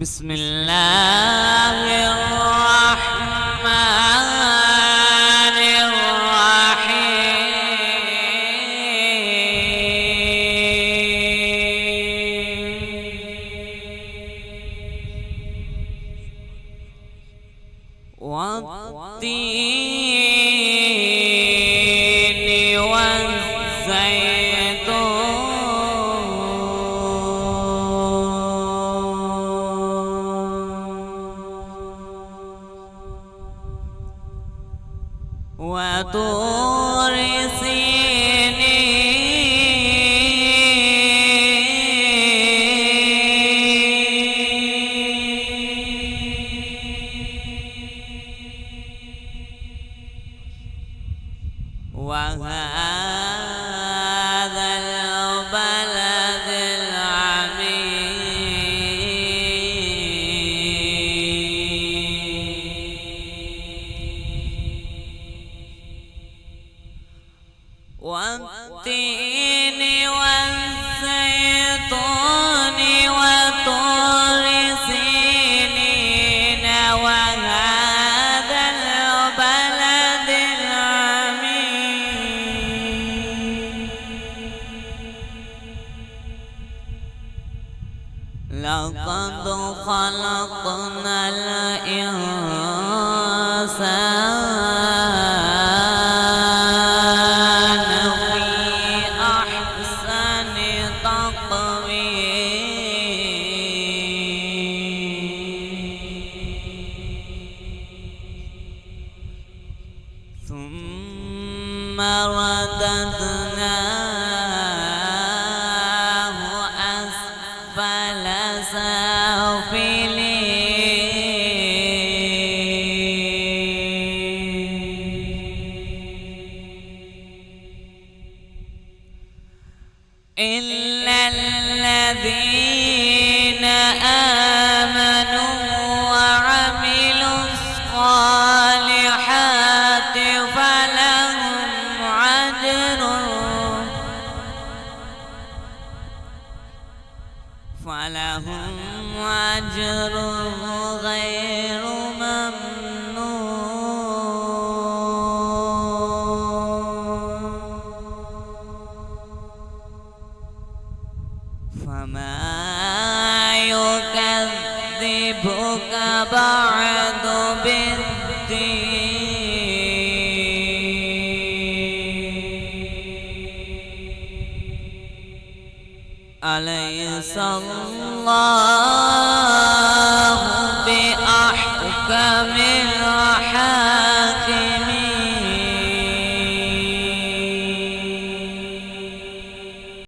بسم الله الرحمن الرحيم والتين والزيتون وطور سينين وهذا البلد العميد والتين والزيتون وطور سينين وهذا البلد العميد لقد خلقنا الإنسان في أحسن تقويم ثم رددناه أسفل سافلين إلا الذين آمنوا وعملوا الصالحات فلهم أجر غير ممنون فما يكذبك بعد بالدين أليس الله بأحكم الحاكمين